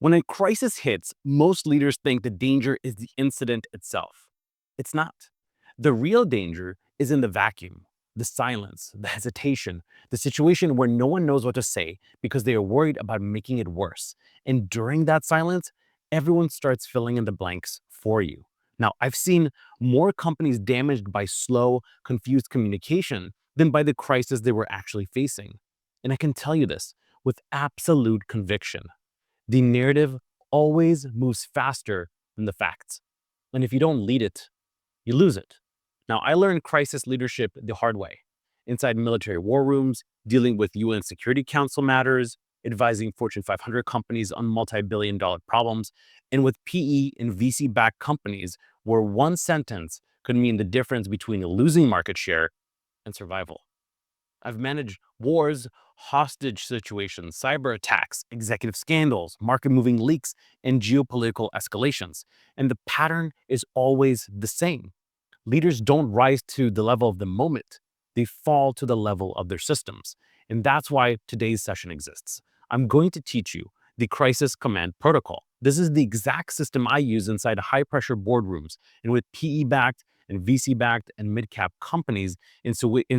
When a crisis hits, most leaders think the danger is the incident itself. It's not. The real danger is in the vacuum, the silence, the hesitation, the situation where no one knows what to say because they are worried about making it worse. And during that silence, everyone starts filling in the blanks for you. Now, I've seen more companies damaged by slow, confused communication than by the crisis they were actually facing. And I can tell you this with absolute conviction. The narrative always moves faster than the facts. And if you don't lead it, you lose it. Now, I learned crisis leadership the hard way inside military war rooms, dealing with UN Security Council matters, advising Fortune 500 companies on multi-billion-dollar problems, and with PE and VC backed companies where one sentence could mean the difference between losing market share and survival. I've managed wars, hostage situations, cyber attacks, executive scandals, market moving leaks, and geopolitical escalations. And the pattern is always the same. Leaders don't rise to the level of the moment, they fall to the level of their systems. And that's why today's session exists. I'm going to teach you the crisis command protocol. This is the exact system I use inside high pressure boardrooms and with PE backed and VC backed and mid cap companies in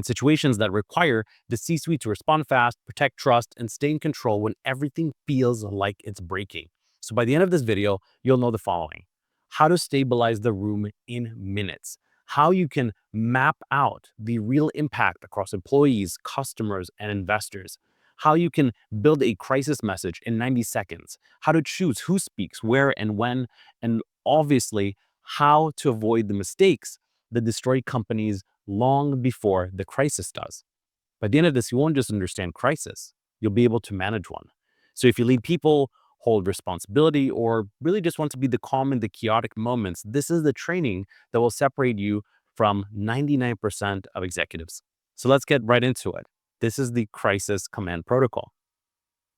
situations that require the C suite to respond fast, protect trust, and stay in control when everything feels like it's breaking. So by the end of this video, you'll know the following: how to stabilize the room in minutes, how you can map out the real impact across employees, customers, and investors, how you can build a crisis message in 90 seconds, how to choose who speaks, where, and when, and obviously, how to avoid the mistakes that destroy companies long before the crisis does. By the end of this, you won't just understand crisis, you'll be able to manage one. So if you lead people, hold responsibility, or really just want to be the calm in the chaotic moments, this is the training that will separate you from 99% of executives. So let's get right into it. This is the crisis command protocol.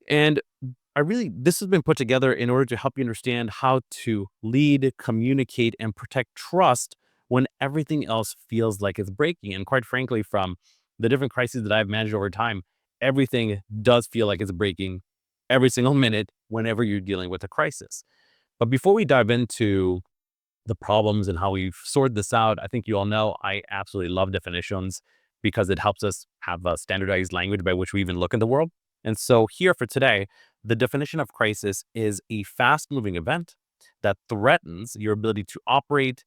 And this has been put together in order to help you understand how to lead, communicate, and protect trust when everything else feels like it's breaking. And quite frankly, from the different crises that I've managed over time, everything does feel like it's breaking every single minute whenever you're dealing with a crisis. But before we dive into the problems and how we sort this out, I think you all know I absolutely love definitions because it helps us have a standardized language by which we even look in the world. And so here for today, the definition of crisis is a fast-moving event that threatens your ability to operate,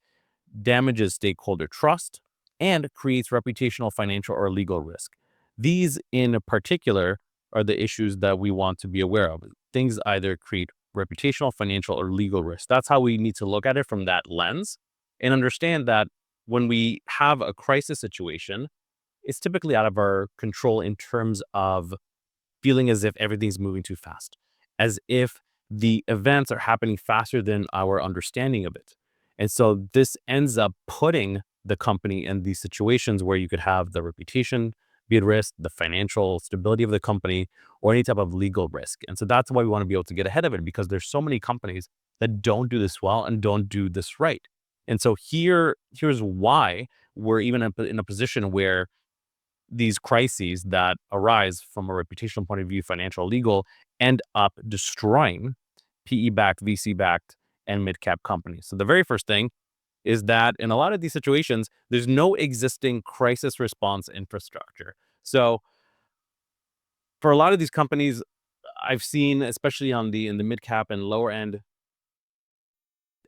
damages stakeholder trust, and creates reputational, financial, or legal risk. These in particular are the issues that we want to be aware of. Things either create reputational, financial, or legal risk. That's how we need to look at it from that lens and understand that when we have a crisis situation, it's typically out of our control in terms of feeling as if everything's moving too fast, as if the events are happening faster than our understanding of it. And so this ends up putting the company in these situations where you could have the reputation be at risk, the financial stability of the company, or any type of legal risk. And so that's why we want to be able to get ahead of it, because there's so many companies that don't do this well and don't do this right. And so here's why we're even in a position where these crises that arise from a reputational point of view, financial, legal, end up destroying PE-backed, VC-backed, and mid-cap companies. So the very first thing is that in a lot of these situations, there's no existing crisis response infrastructure. So for a lot of these companies, I've seen, especially in the mid-cap and lower end,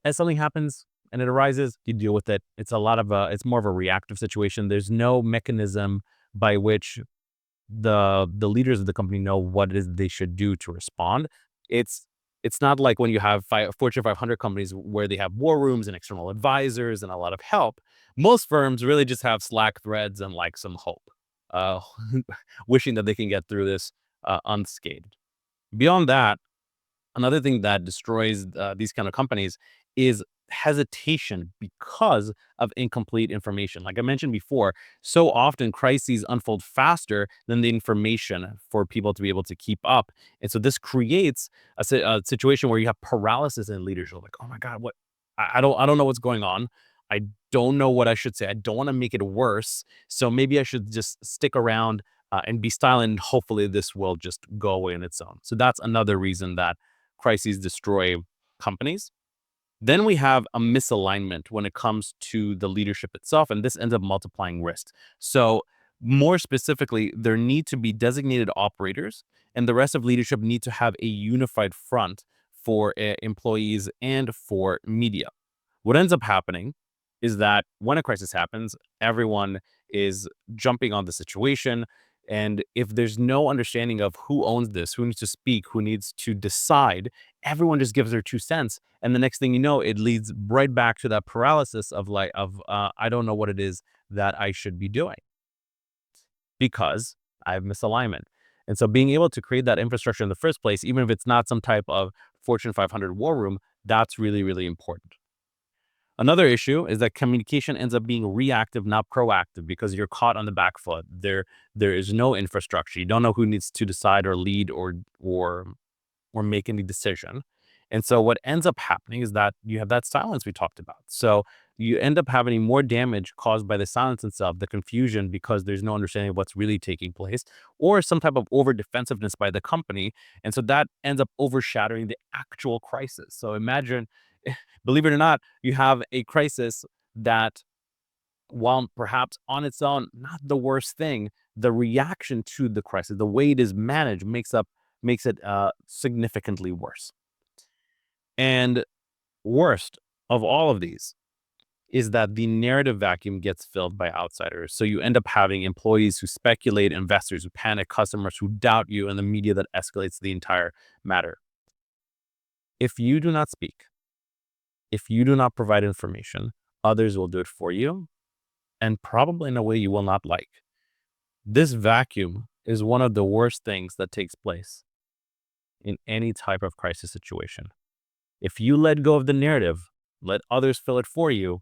as something happens and it arises, you deal with it. It's more of a reactive situation. There's no mechanism by which the leaders of the company know what it is they should do to respond. It's it's not like when you have Fortune 500 companies where they have war rooms and external advisors and a lot of help. Most firms really just have Slack threads and like some hope, uh, wishing that they can get through this unscathed. Beyond that, another thing that destroys these kind of companies is hesitation because of incomplete information. Like I mentioned before, so often crises unfold faster than the information for people to be able to keep up. And so this creates a situation where you have paralysis in leadership. Like, oh my God, what? I don't know what's going on. I don't know what I should say. I don't want to make it worse. So maybe I should just stick around and be silent. And hopefully this will just go away on its own. So that's another reason that crises destroy companies. Then we have a misalignment when it comes to the leadership itself, and this ends up multiplying risks. So, more specifically, there need to be designated operators, and the rest of leadership need to have a unified front for employees and for media. What ends up happening is that when a crisis happens, everyone is jumping on the situation. And if there's no understanding of who owns this, who needs to speak, who needs to decide, everyone just gives their 2 cents. And the next thing you know, it leads right back to that paralysis of I don't know what it is that I should be doing because I have misalignment. And so being able to create that infrastructure in the first place, even if it's not some type of Fortune 500 war room, that's really, really important. Another issue is that communication ends up being reactive, not proactive, because you're caught on the back foot. There is no infrastructure. You don't know who needs to decide or lead or make any decision. And so what ends up happening is that you have that silence we talked about. So you end up having more damage caused by the silence itself, the confusion because there's no understanding of what's really taking place, or some type of over defensiveness by the company. And so that ends up overshadowing the actual crisis. So imagine, believe it or not, you have a crisis that, while perhaps on its own not the worst thing, the reaction to the crisis, the way it is managed, makes it significantly worse. And worst of all of these is that the narrative vacuum gets filled by outsiders. So you end up having employees who speculate, investors who panic, customers who doubt you, and the media that escalates the entire matter. If you do not speak, if you do not provide information, others will do it for you, and probably in a way you will not like. This vacuum is one of the worst things that takes place in any type of crisis situation. If you let go of the narrative, let others fill it for you,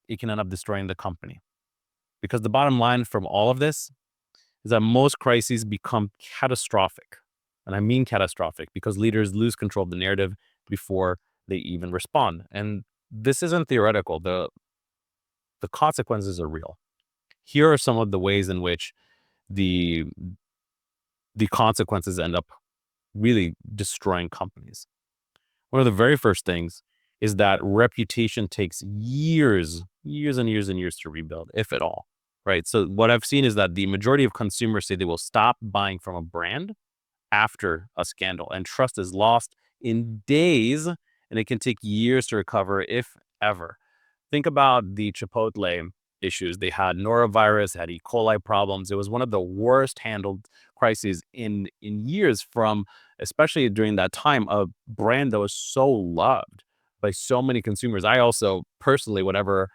it can end up destroying the company. Because the bottom line from all of this is that most crises become catastrophic. And I mean catastrophic because leaders lose control of the narrative before they even respond. And this isn't theoretical. The consequences are real. Here are some of the ways in which the the consequences end up really destroying companies. One of the very first things is that reputation takes years, years and years and years to rebuild, if at all, right? So what I've seen is that the majority of consumers say they will stop buying from a brand after a scandal, and trust is lost in days, and it can take years to recover, if ever. Think about the Chipotle issues. They had norovirus, had E. coli problems. It was one of the worst handled crises in years from, especially during that time, a brand that was so loved by so many consumers. I also personally, whenever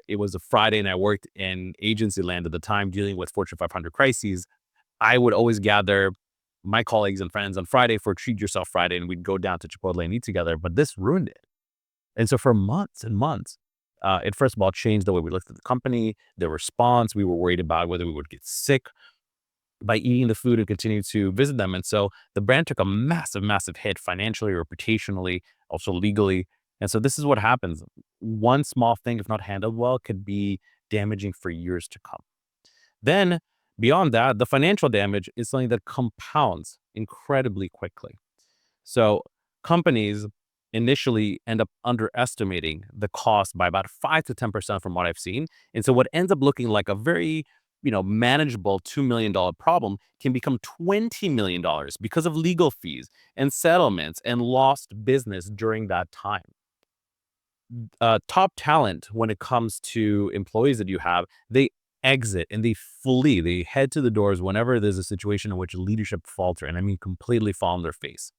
it was a Friday and I worked in agency land at the time dealing with Fortune 500 crises, I would always gather my colleagues and friends on Friday for Treat Yourself Friday, and we'd go down to Chipotle and eat together. But this ruined it. And so for months and months, it first of all changed the way we looked at the company, the response. We were worried about whether we would get sick by eating the food and continue to visit them. And so the brand took a massive, massive hit financially, reputationally, also legally. And so this is what happens. One small thing, if not handled well, could be damaging for years to come. Then, beyond that, the financial damage is something that compounds incredibly quickly. So companies initially end up underestimating the cost by about 5 to 10% from what I've seen. And so what ends up looking like a very, manageable $2 million problem can become $20 million because of legal fees and settlements and lost business during that time. Top talent, when it comes to employees that you have, they exit and they flee. They head to the doors whenever there's a situation in which leadership falter, and I mean completely fall on their face.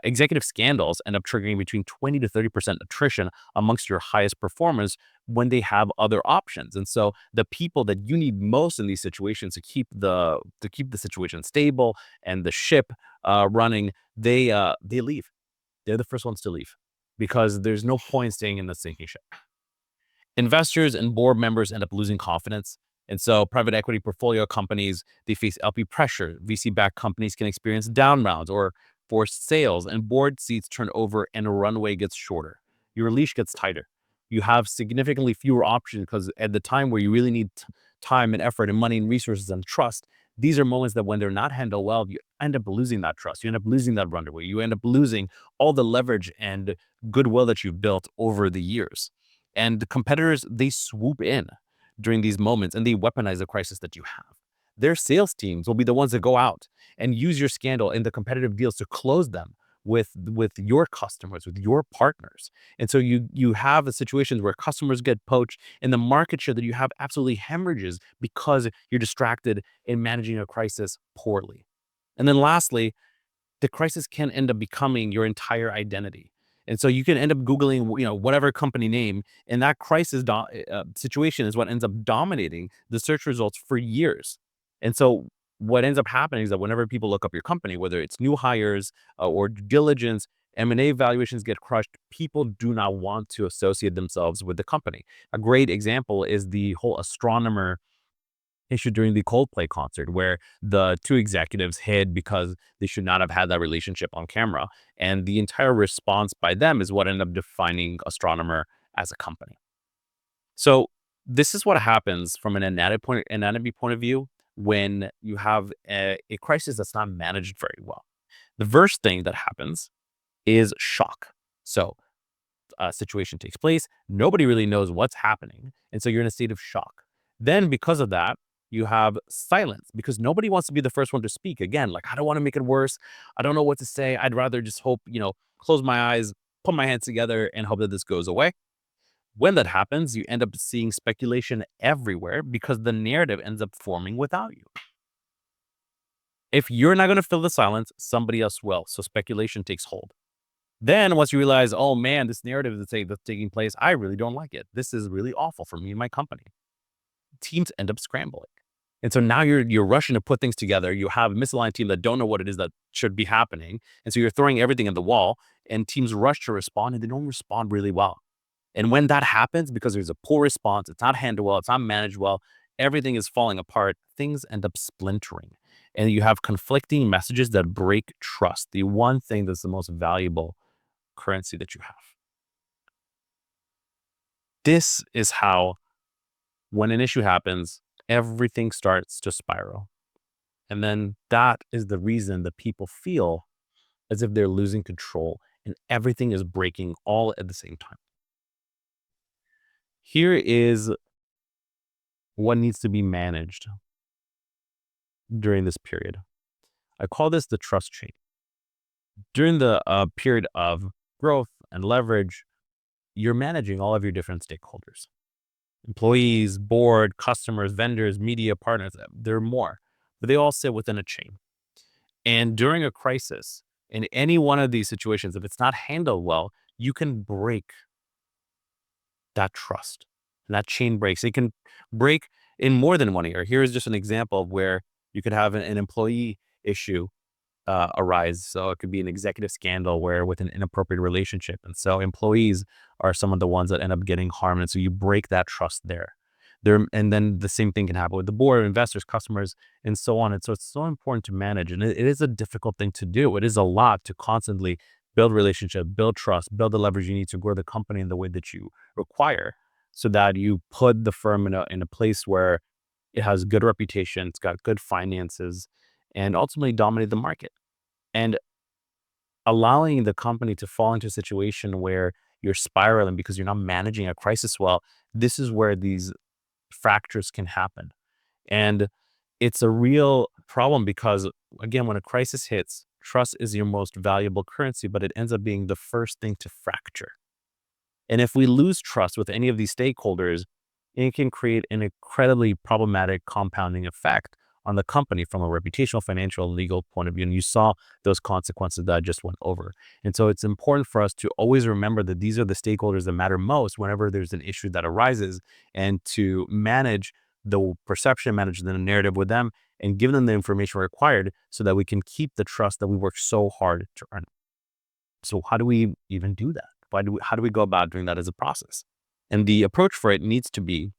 Executive scandals end up triggering between 20 to 30% attrition amongst your highest performers when they have other options. And so the people that you need most in these situations to keep the situation stable and the ship running, they leave. They're the first ones to leave because there's no point staying in the sinking ship. Investors and board members end up losing confidence. And so private equity portfolio companies, they face LP pressure. VC-backed companies can experience down rounds or forced sales, and board seats turn over and a runway gets shorter. Your leash gets tighter. You have significantly fewer options because at the time where you really need time and effort and money and resources and trust, These are moments that when they're not handled well, you end up losing that trust. You end up losing that runway. You end up losing all the leverage and goodwill that you've built over the years. And the competitors, they swoop in during these moments and they weaponize the crisis that you have. Their sales teams will be the ones that go out and use your scandal in the competitive deals to close them with your customers, with your partners. And so you have the situations where customers get poached and the market share that you have absolutely hemorrhages because you're distracted in managing a crisis poorly. And then lastly, the crisis can end up becoming your entire identity. And so you can end up Googling, whatever company name, and that situation is what ends up dominating the search results for years. And so what ends up happening is that whenever people look up your company, whether it's new hires or due diligence, M&A valuations get crushed. People do not want to associate themselves with the company. A great example is the whole astronomer issue during the Coldplay concert where the two executives hid because they should not have had that relationship on camera. And the entire response by them is what ended up defining Astronomer as a company. So this is what happens from an anatomy point of view when you have a crisis that's not managed very well. The first thing that happens is shock. So a situation takes place. Nobody really knows what's happening. And so you're in a state of shock. Then, because of that, you have silence because nobody wants to be the first one to speak. Again, like, I don't want to make it worse. I don't know what to say. I'd rather just hope, close my eyes, put my hands together, and hope that this goes away. When that happens, you end up seeing speculation everywhere because the narrative ends up forming without you. If you're not going to fill the silence, somebody else will. So speculation takes hold. Then once you realize, oh man, this narrative that's taking place, I really don't like it. This is really awful for me and my company. Teams end up scrambling. And so now you're rushing to put things together. You have a misaligned team that don't know what it is that should be happening. And so you're throwing everything at the wall and teams rush to respond and they don't respond really well. And when that happens, because there's a poor response, it's not handled well, it's not managed well, everything is falling apart, things end up splintering. And you have conflicting messages that break trust, the one thing that's the most valuable currency that you have. This is how, when an issue happens, everything starts to spiral. And then that is the reason that people feel as if they're losing control and everything is breaking all at the same time. Here is what needs to be managed during this period. I call this the trust chain. During the period of growth and leverage, you're managing all of your different stakeholders: employees, board, customers, vendors, media partners. There are more, but they all sit within a chain. And during a crisis, in any one of these situations, if it's not handled well, you can break that trust. And that chain breaks. It can break in more than one area. Here is just an example of where you could have an employee issue arise. So it could be an executive scandal where with an inappropriate relationship. And so employees are some of the ones that end up getting harmed. And so you break that trust there. And then the same thing can happen with the board, investors, customers, and so on. And so it's so important to manage. And it is a difficult thing to do. It is a lot to constantly build relationship, build trust, build the leverage you need to grow the company in the way that you require so that you put the firm in a place where it has good reputation, it's got good finances, and ultimately dominate the market. And allowing the company to fall into a situation where you're spiraling because you're not managing a crisis well, this is where these fractures can happen. And it's a real problem because, again, when a crisis hits, trust is your most valuable currency, but it ends up being the first thing to fracture. And if we lose trust with any of these stakeholders, it can create an incredibly problematic compounding effect on the company from a reputational, financial, legal point of view. And you saw those consequences that I just went over. And so it's important for us to always remember that these are the stakeholders that matter most whenever there's an issue that arises, and to manage the perception, manage the narrative with them, and give them the information required so that we can keep the trust that we work so hard to earn. So how do we even do that? How do we go about doing that as a process? And the approach for it needs to be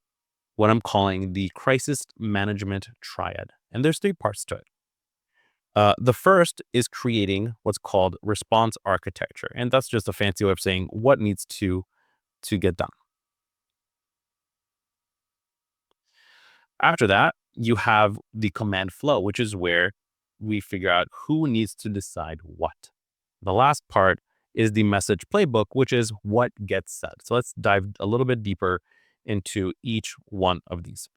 what I'm calling the crisis management triad. And there's three parts to it. The first is creating what's called response architecture. And that's just a fancy way of saying what needs to get done. After that, you have the command flow, which is where we figure out who needs to decide what. The last part is the message playbook, which is what gets said. So let's dive a little bit deeper into each one of these.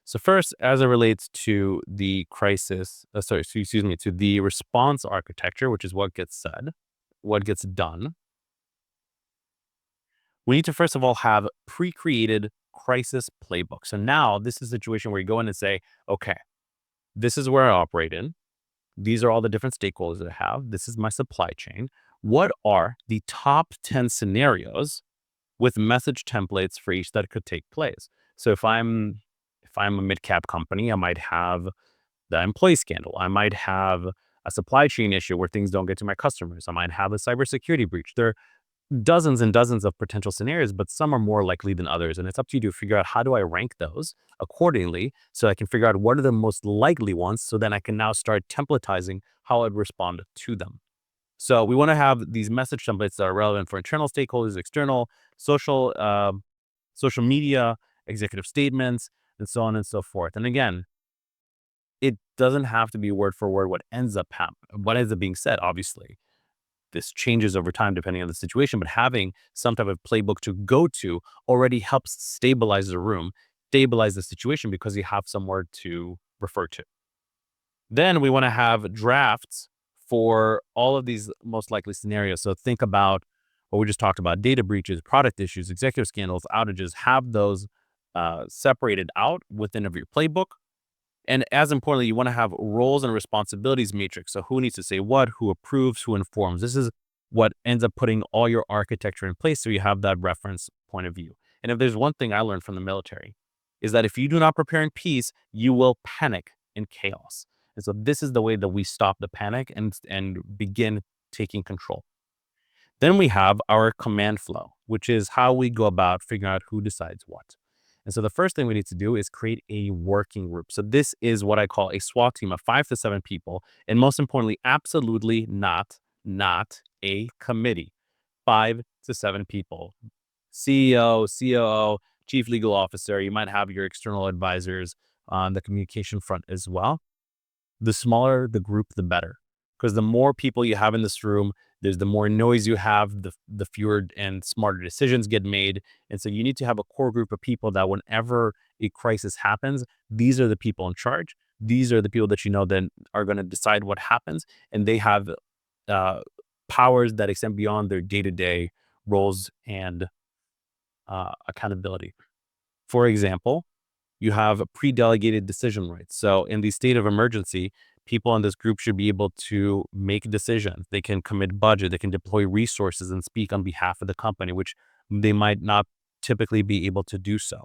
So first, as it relates to the to the response architecture, which is what gets said, what gets done, we need to first of all have pre-created crisis playbooks. So now this is a situation where you go in and say, okay, this is where I operate in. These are all the different stakeholders that I have. This is my supply chain. What are the top 10 scenarios with message templates for each that could take place? So if I'm a mid-cap company, I might have the employee scandal. I might have a supply chain issue where things don't get to my customers. I might have a cybersecurity breach. There are dozens and dozens of potential scenarios, but some are more likely than others. And it's up to you to figure out how do I rank those accordingly so I can figure out what are the most likely ones so then I can now start templatizing how I'd respond to them. So we want to have these message templates that are relevant for internal stakeholders, external, social media, executive statements, and so on and so forth. And again, it doesn't have to be word for word what ends up being said. Obviously, this changes over time depending on the situation, but having some type of playbook to go to already helps stabilize the room, stabilize the situation because you have somewhere to refer to. Then we want to have drafts for all of these most likely scenarios. So think about what we just talked about: data breaches, product issues, executive scandals, outages. Have those separated out within of your playbook. And as importantly, you want to have roles and responsibilities matrix. So who needs to say what, who approves, who informs. This is what ends up putting all your architecture in place so you have that reference point of view. And if there's one thing I learned from the military, is that if you do not prepare in peace, you will panic in chaos. And so this is the way that we stop the panic and begin taking control. Then we have our command flow, which is how we go about figuring out who decides what. And so the first thing we need to do is create a working group. So this is what I call a SWAT team of 5 to 7 people. And most importantly, absolutely not a committee. 5 to 7 people. CEO, COO, chief legal officer. You might have your external advisors on the communication front as well. The smaller the group, the better. Because the more people you have in this room, there's the more noise you have, the fewer and smarter decisions get made. And so you need to have a core group of people that whenever a crisis happens, these are the people in charge. These are the people that you know then are going to decide what happens. And they have uh, powers that extend beyond their day-to-day roles and accountability. For example, you have pre-delegated decision rights. So in the state of emergency, people in this group should be able to make decisions. They can commit budget, they can deploy resources and speak on behalf of the company, which they might not typically be able to do so.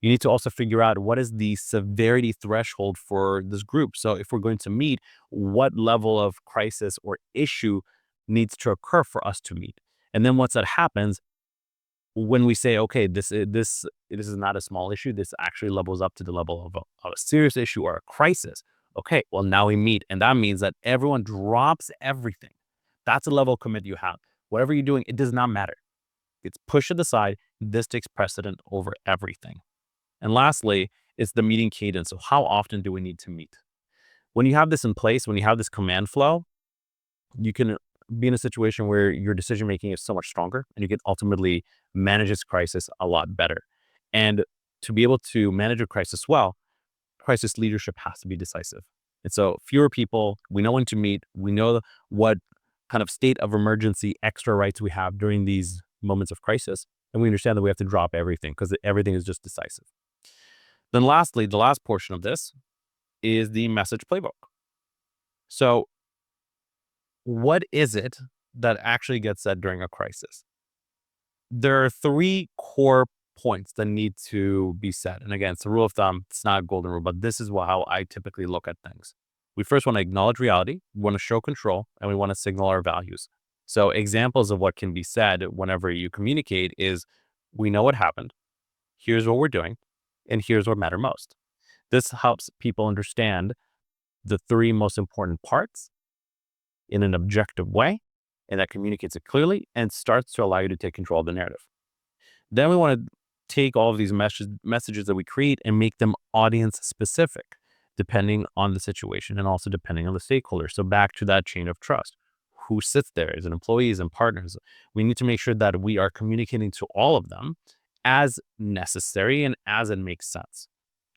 You need to also figure out what is the severity threshold for this group. So if we're going to meet, what level of crisis or issue needs to occur for us to meet? And then once that happens, when we say, okay, this is not a small issue, this actually levels up to the level of a serious issue or a crisis. Okay, well, now we meet. And that means that everyone drops everything. That's the level of commit you have. Whatever you're doing, it does not matter. It's pushed to the side. This takes precedent over everything. And lastly, it's the meeting cadence. So how often do we need to meet? When you have this in place, when you have this command flow, you can be in a situation where your decision making is so much stronger and you can ultimately manage this crisis a lot better. And to be able to manage a crisis well, crisis leadership has to be decisive. And so fewer people, we know when to meet, we know what kind of state of emergency extra rights we have during these moments of crisis, and we understand that we have to drop everything because everything is just decisive. Then lastly, the last portion of this is the message playbook. So what is it that actually gets said during a crisis? There are 3 core points that need to be said. And again, it's a rule of thumb. It's not a golden rule, but this is how I typically look at things. We first want to acknowledge reality, we want to show control, and we want to signal our values. So examples of what can be said whenever you communicate is, we know what happened, here's what we're doing, and here's what matter most. This helps people understand the 3 most important parts in an objective way, and that communicates it clearly and starts to allow you to take control of the narrative. Then we want to take all of these messages that we create and make them audience specific. depending on the situation and also depending on the stakeholders. So back to that chain of trust. Who sits there? Is it employees and partners? We need to make sure that we are communicating to all of them as necessary and as it makes sense.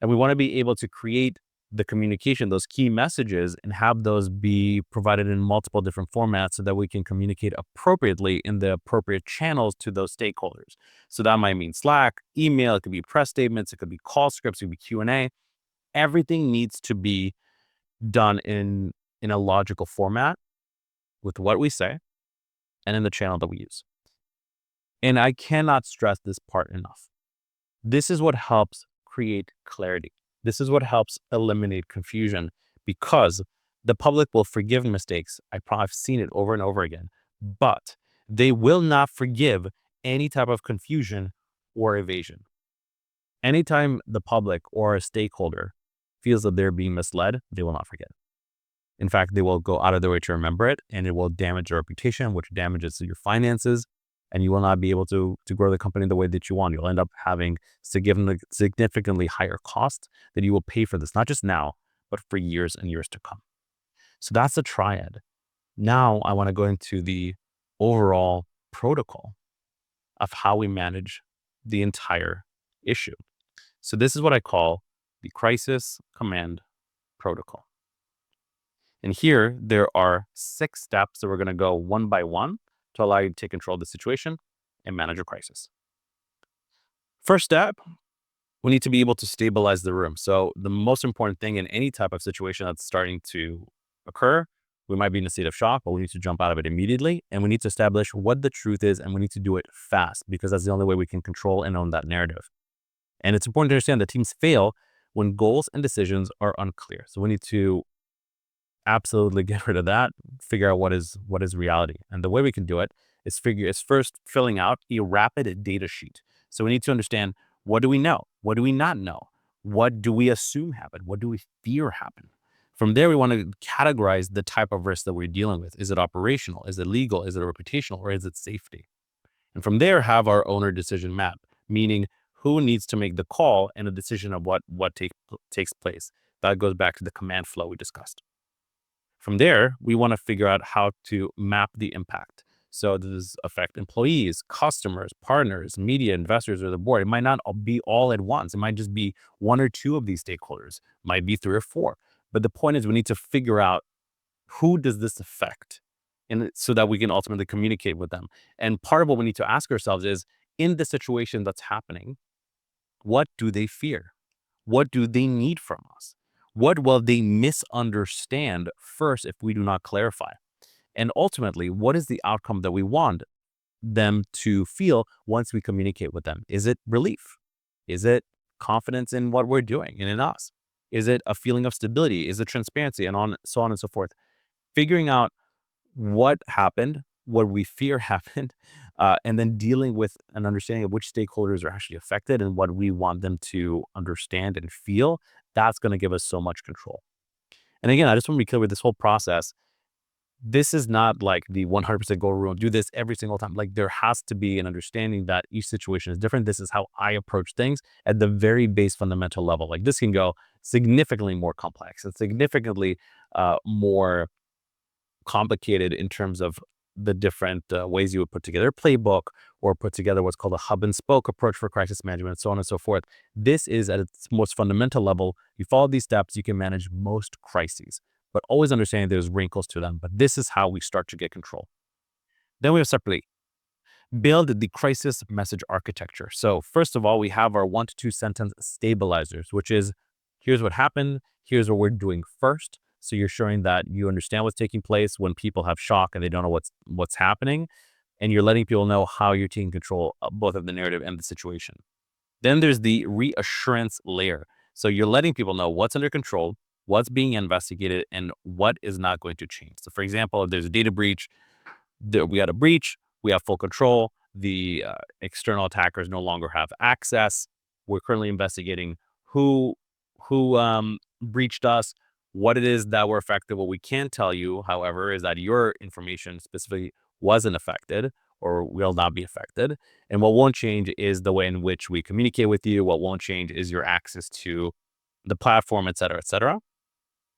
And we want to be able to create the communication, those key messages, and have those be provided in multiple different formats so that we can communicate appropriately in the appropriate channels to those stakeholders. So that might mean Slack, email, it could be press statements, it could be call scripts, it could be Q&A. Everything needs to be done in a logical format with what we say and in the channel that we use. And I cannot stress this part enough. This is what helps create clarity. This is what helps eliminate confusion because the public will forgive mistakes. I've seen it over and over again, but they will not forgive any type of confusion or evasion. Anytime the public or a stakeholder feels that they're being misled, they will not forget. In fact, they will go out of their way to remember it, and it will damage your reputation, which damages your finances, and you will not be able to grow the company the way that you want. You'll end up having significantly higher costs that you will pay for this, not just now, but for years and years to come. So that's a triad. Now I want to go into the overall protocol of how we manage the entire issue. So this is what I call the crisis command protocol. And here there are 6 steps that we're going to go one by one to allow you to take control of the situation and manage a crisis. First step, we need to be able to stabilize the room. So the most important thing in any type of situation that's starting to occur, we might be in a state of shock, but we need to jump out of it immediately. And we need to establish what the truth is, and we need to do it fast because that's the only way we can control and own that narrative. And it's important to understand that teams fail when goals and decisions are unclear. So we need to absolutely get rid of that, figure out what is reality. And the way we can do it is first filling out a rapid data sheet. So we need to understand, what do we know? What do we not know? What do we assume happened? What do we fear happened? From there, we want to categorize the type of risk that we're dealing with. Is it operational? Is it legal? Is it reputational? Or is it safety? And from there, have our owner decision map, meaning who needs to make the call and a decision of what takes place. That goes back to the command flow we discussed. From there, we want to figure out how to map the impact. So does this affect employees, customers, partners, media, investors, or the board? It might not be all at once. It might just be 1 or 2 of these stakeholders. It might be 3 or 4. But the point is, we need to figure out who does this affect, and so that we can ultimately communicate with them. And part of what we need to ask ourselves is, in the situation that's happening, what do they fear? What do they need from us? What will they misunderstand first if we do not clarify? And ultimately, what is the outcome that we want them to feel once we communicate with them? Is it relief? Is it confidence in what we're doing and in us? Is it a feeling of stability? Is it transparency? And so on and so forth. Figuring out what happened, what we fear happened, and then dealing with an understanding of which stakeholders are actually affected and what we want them to understand and feel. That's going to give us so much control. And again, I just want to be clear with this whole process. This is not like the 100% goal rule. Do this every single time. Like, there has to be an understanding that each situation is different. This is how I approach things at the very base fundamental level. Like, this can go significantly more complex and significantly more complicated in terms of the different ways you would put together a playbook or put together what's called a hub and spoke approach for crisis management, so on and so forth. This is at its most fundamental level. You follow these steps, you can manage most crises, but always understanding there's wrinkles to them. But this is how we start to get control. Then we have separately build the crisis message architecture. So first of all, we have our 1 to 2 sentence stabilizers, which is, here's what happened, here's what we're doing first. So you're showing that you understand what's taking place when people have shock and they don't know what's happening. And you're letting people know how you're taking control of both of the narrative and the situation. Then there's the reassurance layer. So you're letting people know what's under control, what's being investigated, and what is not going to change. So for example, if there's a data breach, we had a breach, we have full control. The external attackers no longer have access. We're currently investigating who breached us, what it is that were affected. What we can tell you, however, is that your information specifically wasn't affected or will not be affected. And what won't change is the way in which we communicate with you. What won't change is your access to the platform, et cetera, et cetera.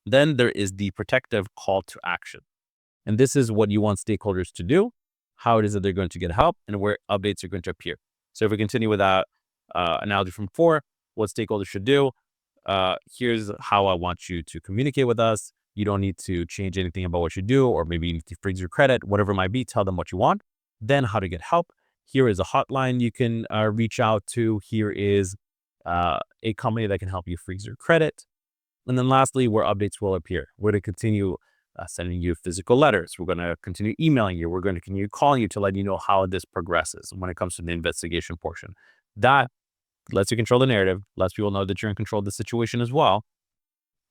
Then there is the protective call to action. And this is what you want stakeholders to do, how it is that they're going to get help, and where updates are going to appear. So if we continue with that analogy from before, what stakeholders should do, here's how I want you to communicate with us. You don't need to change anything about what you do, or maybe you need to freeze your credit, whatever it might be. Tell them what you want. Then how to get help. Here is a hotline you can reach out to. Here is a company that can help you freeze your credit. And then lastly, where updates will appear. We're going to continue sending you physical letters. We're going to continue emailing you. We're going to continue calling you to let you know how this progresses when it comes to the investigation portion. That lets you control the narrative, lets people know that you're in control of the situation as well.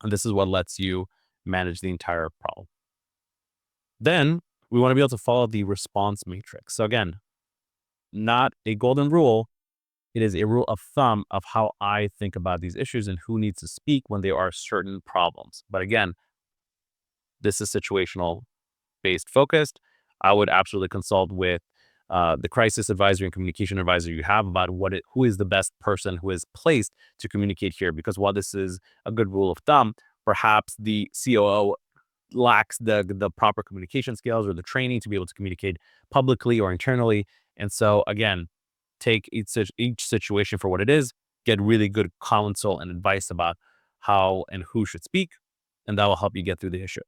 And this is what lets you manage the entire problem. Then we want to be able to follow the response matrix. So again, not a golden rule. It is a rule of thumb of how I think about these issues and who needs to speak when there are certain problems. But again, this is situational based focused. I would absolutely consult with the crisis advisor and communication advisor you have about who is the best person who is placed to communicate here. Because while this is a good rule of thumb, perhaps the COO lacks the proper communication skills or the training to be able to communicate publicly or internally. And so again, take each situation for what it is, get really good counsel and advice about how and who should speak, and that will help you get through the issue.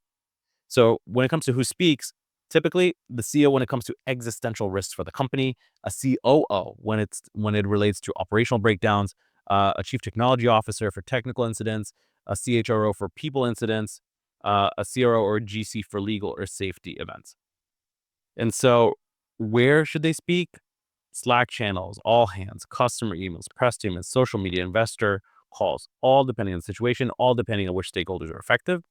So when it comes to who speaks, typically the CEO when it comes to existential risks for the company, a COO when it relates to operational breakdowns, a chief technology officer for technical incidents, a CHRO for people incidents, a CRO or GC for legal or safety events. And so where should they speak? Slack channels, all hands, customer emails, press statements, social media, investor calls, all depending on the situation, all depending on which stakeholders are effective.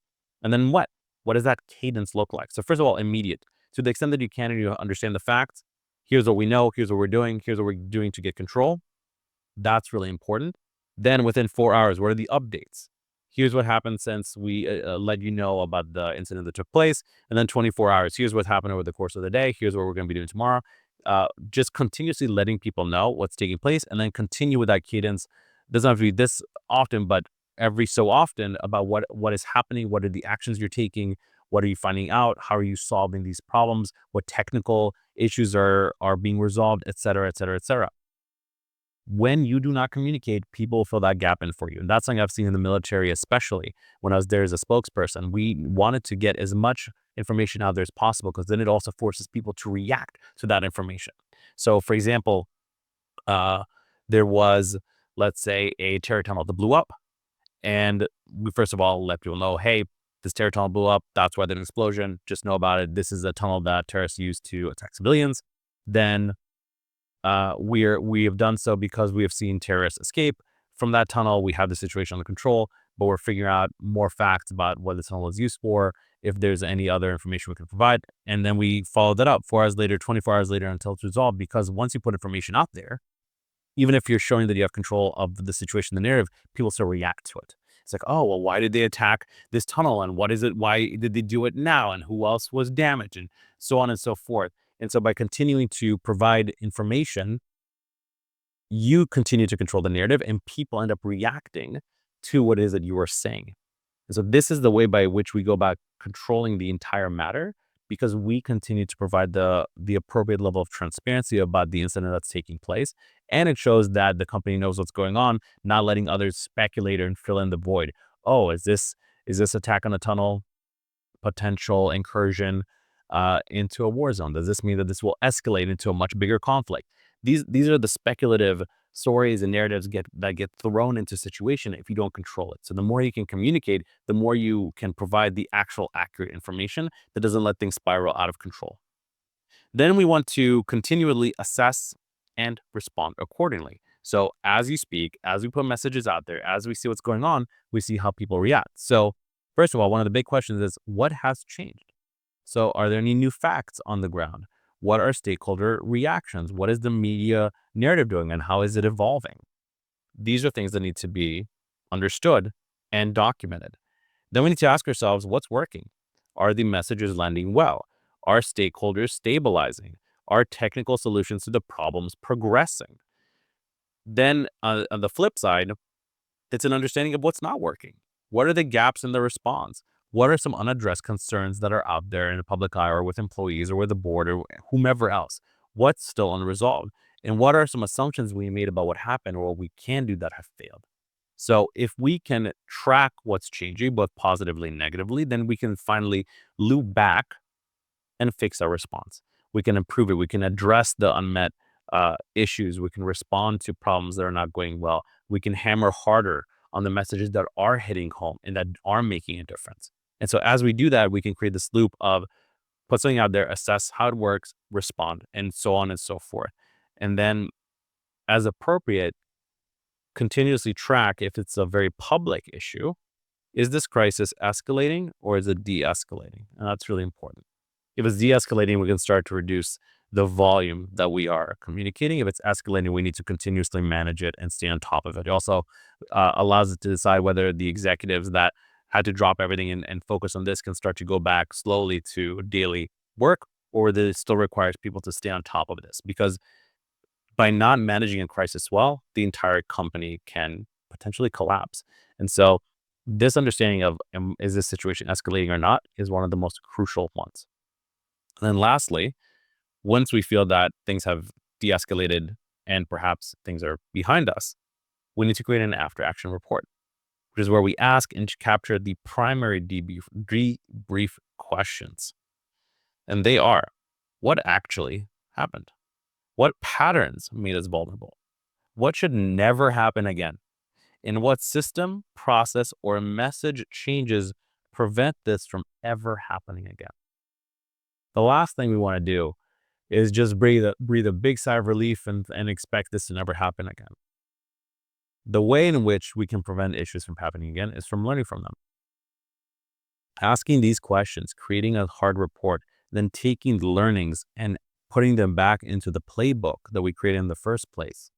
And then what? What does that cadence look like? So first of all, immediate. To the extent that you can and you understand the facts, here's what we know, here's what we're doing, here's what we're doing to get control. That's really important. Then within 4 hours, what are the updates? Here's what happened since we let you know about the incident that took place. And then 24 hours, here's what happened over the course of the day. Here's what we're going to be doing tomorrow. Just continuously letting people know what's taking place and then continue with that cadence. Doesn't have to be this often, but every so often about what is happening, what are the actions you're taking, what are you finding out, how are you solving these problems, what technical issues are being resolved, et cetera, et cetera, et cetera. When you do not communicate, people fill that gap in for you. And that's something I've seen in the military, especially when I was there as a spokesperson. We wanted to get as much information out there as possible because then it also forces people to react to that information. So, for example, there was, let's say, a terror tunnel that blew up. And we first of all let people know, hey, this terror tunnel blew up. That's why there's an explosion. Just know about it. This is a tunnel that terrorists use to attack civilians. Then we have done so because we have seen terrorists escape from that tunnel. We have the situation under control, but we're figuring out more facts about what the tunnel is used for, if there's any other information we can provide. And then we follow that up 4 hours later, 24 hours later until it's resolved. Because once you put information out there, even if you're showing that you have control of the situation, the narrative, people still react to it. It's like, oh, well, why did they attack this tunnel? And what is it? Why did they do it now? And who else was damaged? And so on and so forth. And so by continuing to provide information, you continue to control the narrative and people end up reacting to what it is that you are saying. And so this is the way by which we go about controlling the entire matter, because we continue to provide the appropriate level of transparency about the incident that's taking place. And it shows that the company knows what's going on, not letting others speculate and fill in the void. Oh, is this attack on the tunnel potential incursion into a war zone? Does this mean that this will escalate into a much bigger conflict? These are the speculative stories and narratives that get thrown into situation if you don't control it. So the more you can communicate, the more you can provide the actual accurate information that doesn't let things spiral out of control. Then we want to continually assess and respond accordingly. So as you speak, as we put messages out there, as we see what's going on, we see how people react. So first of all, one of the big questions is what has changed? So are there any new facts on the ground? What are stakeholder reactions? What is the media narrative doing and how is it evolving? These are things that need to be understood and documented. Then we need to ask ourselves, what's working? Are the messages landing well? Are stakeholders stabilizing? Are technical solutions to the problems progressing? Then on the flip side, it's an understanding of what's not working. What are the gaps in the response? What are some unaddressed concerns that are out there in the public eye or with employees or with the board or whomever else? What's still unresolved? And what are some assumptions we made about what happened or what we can do that have failed? So if we can track what's changing, both positively and negatively, then we can finally loop back and fix our response. We can improve it. We can address the unmet issues. We can respond to problems that are not going well. We can hammer harder on the messages that are hitting home and that are making a difference. And so as we do that, we can create this loop of put something out there, assess how it works, respond, and so on and so forth. And then, as appropriate, continuously track if it's a very public issue. Is this crisis escalating or is it de escalating? And that's really important. If it's de escalating, we can start to reduce the volume that we are communicating. If it's escalating, we need to continuously manage it and stay on top of it. It also allows us to decide whether the executives that had to drop everything and focus on this can start to go back slowly to daily work, or whether it still requires people to stay on top of this. Because by not managing a crisis well, the entire company can potentially collapse. And so, this understanding of is this situation escalating or not is one of the most crucial ones. And then, lastly, once we feel that things have de escalated and perhaps things are behind us, we need to create an after action report, which is where we ask and capture the primary debrief questions. And they are: what actually happened? What patterns made us vulnerable? What should never happen again? And what system, process, or message changes prevent this from ever happening again? The last thing we want to do is just breathe a big sigh of relief and expect this to never happen again. The way in which we can prevent issues from happening again is from learning from them. Asking these questions, creating a hard report, then taking the learnings and putting them back into the playbook that we created in the first place.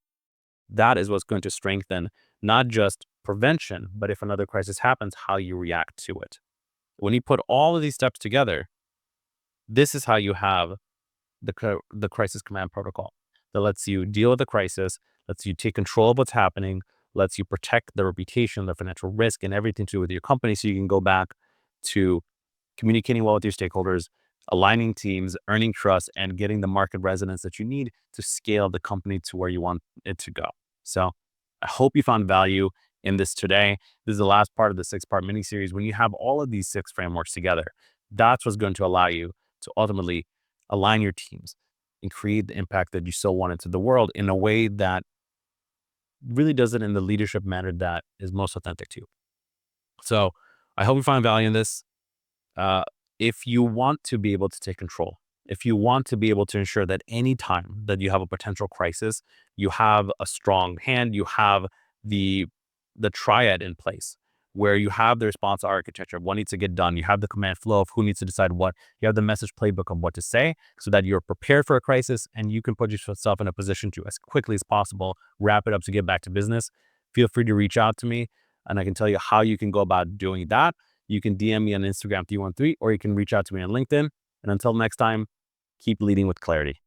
That is what's going to strengthen not just prevention, but if another crisis happens, how you react to it. When you put all of these steps together, this is how you have the crisis command protocol that lets you deal with the crisis, lets you take control of what's happening, lets you protect the reputation, the financial risk, and everything to do with your company so you can go back to communicating well with your stakeholders, aligning teams, earning trust, and getting the market resonance that you need to scale the company to where you want it to go. So I hope you found value in this today. This is the last part of the 6-part mini series. When you have all of these 6 frameworks together, that's what's going to allow you to ultimately align your teams and create the impact that you so want into the world in a way that really does it in the leadership manner that is most authentic to you. So I hope you find value in this. If you want to be able to take control, if you want to be able to ensure that any time that you have a potential crisis, you have a strong hand, you have the triad in place where you have the response architecture of what needs to get done. You have the command flow of who needs to decide what. You have the message playbook of what to say so that you're prepared for a crisis and you can put yourself in a position to, as quickly as possible, wrap it up to get back to business. Feel free to reach out to me and I can tell you how you can go about doing that. You can DM me on Instagram 313, or you can reach out to me on LinkedIn. And until next time, keep leading with clarity.